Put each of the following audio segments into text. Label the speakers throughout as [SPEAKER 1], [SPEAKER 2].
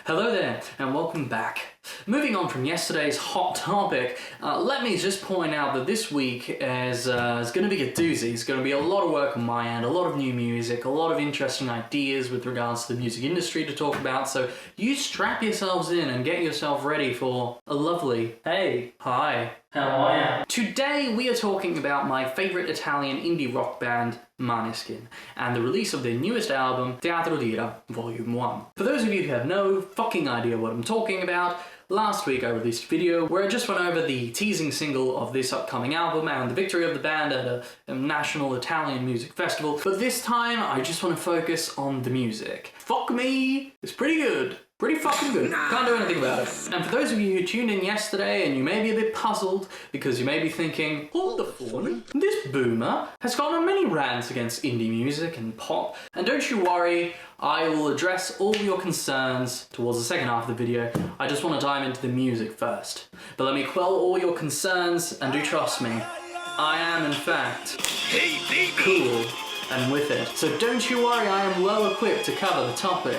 [SPEAKER 1] Hello there, and welcome back. Moving on from yesterday's hot topic, let me just point out that this week is going to be a doozy. It's going to be a lot of work on my end, a lot of new music, a lot of interesting ideas with regards to the music industry to talk about, so you strap yourselves in and get yourself ready for a lovely, hey, hi, how are you? Today we are talking about my favourite Italian indie rock band, Måneskin, and the release of their newest album, Teatro Volume 1. For those of you who have no fucking idea what I'm talking about, last week I released a video where I just went over the teasing single of this upcoming album and the victory of the band at a national Italian music festival, but this time I just want to focus on the music. Fuck me, it's pretty good. Pretty fucking good. Can't do anything about it. And for those of you who tuned in yesterday and you may be a bit puzzled because you may be thinking, hold the phone, this boomer has gone on many rants against indie music and pop, and don't you worry, I will address all your concerns towards the second half of the video. I just want to dive into the music first. But let me quell all your concerns, and do trust me, I am in fact cool and with it. So don't you worry, I am well equipped to cover the topic.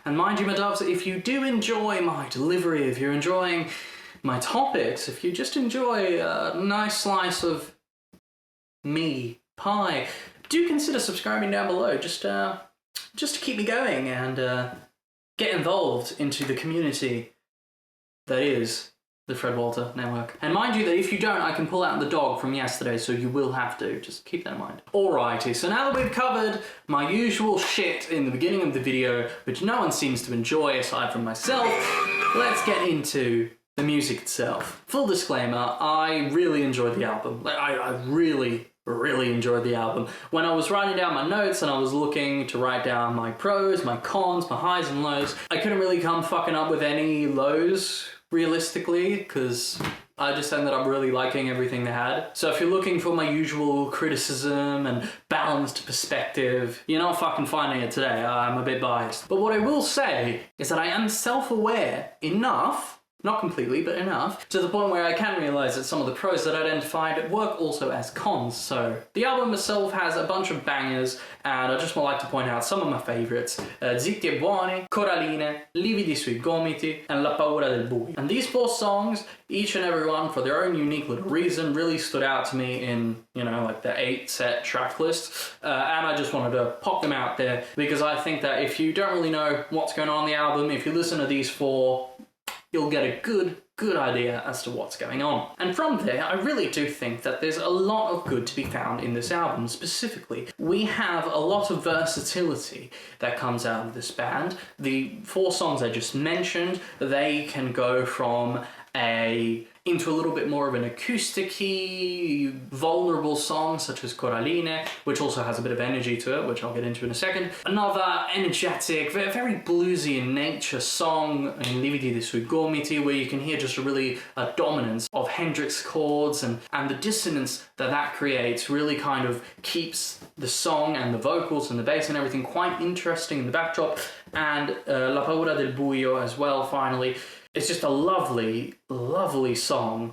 [SPEAKER 1] And mind you, my doves, if you do enjoy my delivery, if you're enjoying my topics, if you just enjoy a nice slice of me pie, do consider subscribing down below, just to keep me going and get involved into the community that is the Fred Walter Network. And mind you that if you don't, I can pull out the dog from yesterday, so you will have to. Just keep that in mind. Alrighty, so now that we've covered my usual shit in the beginning of the video, which no one seems to enjoy aside from myself, let's get into the music itself. Full disclaimer, I really enjoyed the album. I really enjoyed the album. When I was writing down my notes and I was looking to write down my pros, my cons, my highs and lows, I couldn't really come fucking up with any lows, realistically, because I just ended up really liking everything they had. So if you're looking for my usual criticism and balanced perspective, you're not fucking finding it today. I'm a bit biased. But what I will say is that I am self-aware enough, not completely, but enough, to the point where I can realise that some of the pros that I identified work also as cons. So the album itself has a bunch of bangers, and I just would like to point out some of my favourites. Zitti e buoni, Coralline, Lividi sui gomiti, and La paura del buio. And these four songs, each and every one for their own unique little reason, really stood out to me in, you know, like the 8-set track list. And I just wanted to pop them out there because I think that if you don't really know what's going on in the album, if you listen to these four, you'll get a good idea as to what's going on. And from there, I really do think that there's a lot of good to be found in this album specifically. We have a lot of versatility that comes out of this band. The four songs I just mentioned, they can go from into a little bit more of an acoustic-y, vulnerable song such as Coralline, which also has a bit of energy to it, which I'll get into in a second. Another energetic, very bluesy in nature song in Lividi sui gomiti, where you can hear just a dominance of Hendrix chords, and the dissonance that creates really kind of keeps the song and the vocals and the bass and everything quite interesting in the backdrop. And La paura del buio as well, finally. It's just a lovely, lovely song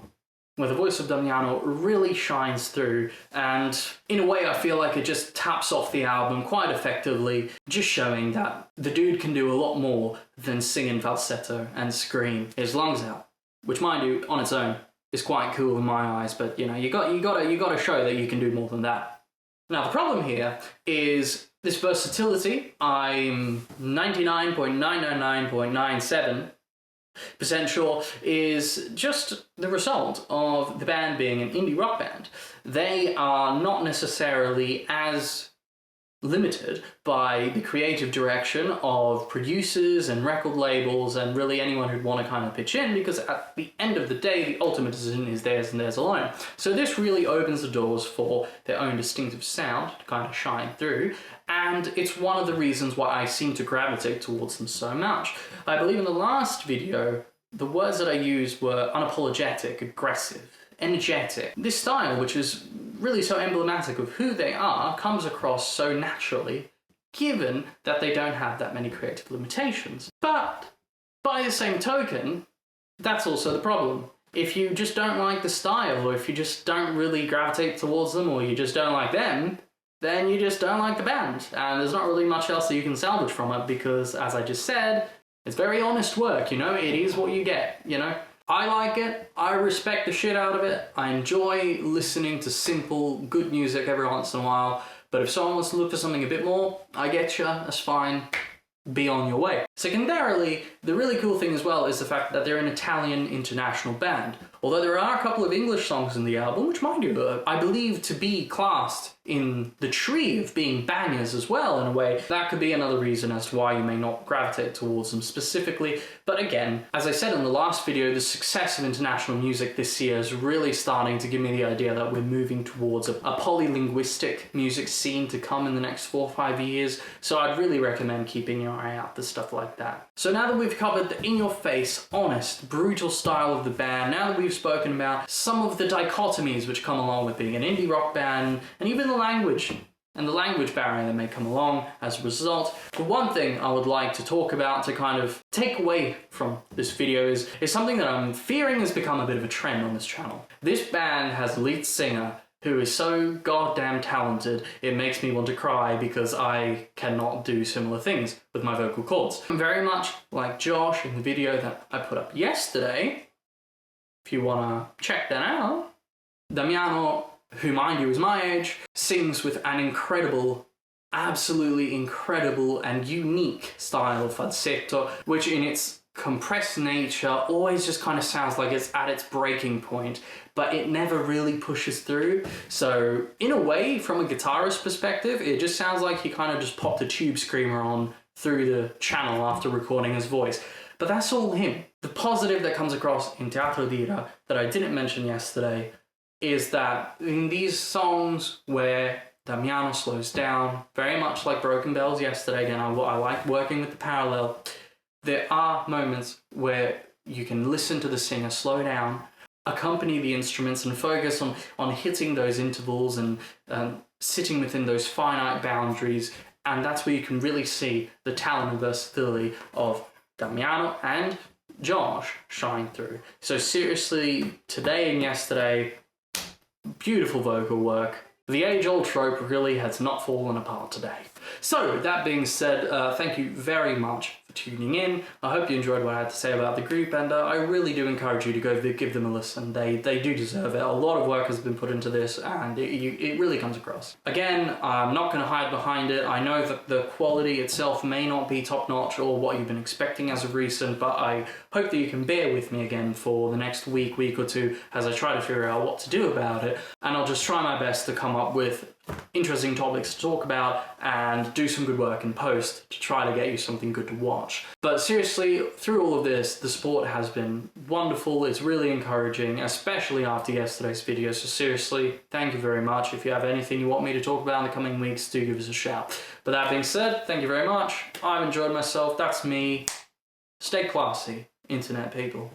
[SPEAKER 1] where the voice of Damiano really shines through, and in a way I feel like it just taps off the album quite effectively, just showing that the dude can do a lot more than sing in falsetto and scream his lungs out, which, mind you, on its own is quite cool in my eyes, but you know, you gotta show that you can do more than that. Now the problem here is this versatility. I'm 99.999.97% sure is just the result of the band being an indie rock band. They are not necessarily as limited by the creative direction of producers and record labels and really anyone who'd want to kind of pitch in, because at the end of the day, the ultimate decision is theirs and theirs alone. So this really opens the doors for their own distinctive sound to kind of shine through, and it's one of the reasons why I seem to gravitate towards them so much. I believe in the last video, the words that I used were unapologetic, aggressive, energetic. This style, which is really so emblematic of who they are, comes across so naturally, given that they don't have that many creative limitations. But by the same token, that's also the problem. If you just don't like the style, or if you just don't really gravitate towards them, or you just don't like them, then you just don't like the band. And there's not really much else that you can salvage from it because, as I just said, it's very honest work, you know? It is what you get, you know? I like it, I respect the shit out of it, I enjoy listening to simple, good music every once in a while, but if someone wants to look for something a bit more, I get you, that's fine. Be on your way. Secondarily, the really cool thing as well is the fact that they're an Italian international band. Although there are a couple of English songs in the album, which mind you, I believe to be classed in the tree of being bangers as well in a way. That could be another reason as to why you may not gravitate towards them specifically. But again, as I said in the last video, the success of international music this year is really starting to give me the idea that we're moving towards a polylinguistic music scene to come in the next 4 or 5 years. So I'd really recommend keeping your eye out for stuff like that. So now that we've covered the in-your-face, honest, brutal style of the band, now that we've spoken about some of the dichotomies which come along with being an indie rock band, and even the language and the language barrier that may come along as a result, the one thing I would like to talk about to kind of take away from this video is something that I'm fearing has become a bit of a trend on this channel. This band has a lead singer who is so goddamn talented, it makes me want to cry because I cannot do similar things with my vocal cords. Very much like Josh in the video that I put up yesterday. If you want to check that out, Damiano, who mind you is my age, sings with an incredible, absolutely incredible and unique style of falsetto, which in its compressed nature always just kind of sounds like it's at its breaking point, but it never really pushes through. So in a way, from a guitarist perspective, it just sounds like he kind of just popped a tube screamer on through the channel after recording his voice. But that's all him. The positive that comes across in Teatro that I didn't mention yesterday is that in these songs where Damiano slows down, very much like Broken Bells yesterday, again, I like working with the parallel, there are moments where you can listen to the singer slow down, accompany the instruments and focus on hitting those intervals and sitting within those finite boundaries, and that's where you can really see the talent and versatility of Damiano and Josh shine through. So seriously, today and yesterday, beautiful vocal work. The age-old trope really has not fallen apart today. So, that being said, thank you very much for tuning in. I hope you enjoyed what I had to say about the group, and I really do encourage you to go give them a listen. They do deserve it. A lot of work has been put into this, and it really comes across. Again, I'm not going to hide behind it. I know that the quality itself may not be top-notch or what you've been expecting as of recent, but I hope that you can bear with me again for the next week or two as I try to figure out what to do about it, and I'll just try my best to come up with interesting topics to talk about and do some good work in post to try to get you something good to watch. But seriously, through all of this, the support has been wonderful. It's really encouraging, especially after yesterday's video. So seriously, thank you very much. If you have anything you want me to talk about in the coming weeks, do give us a shout. But that being said, thank you very much. I've enjoyed myself. That's me. Stay classy, internet people.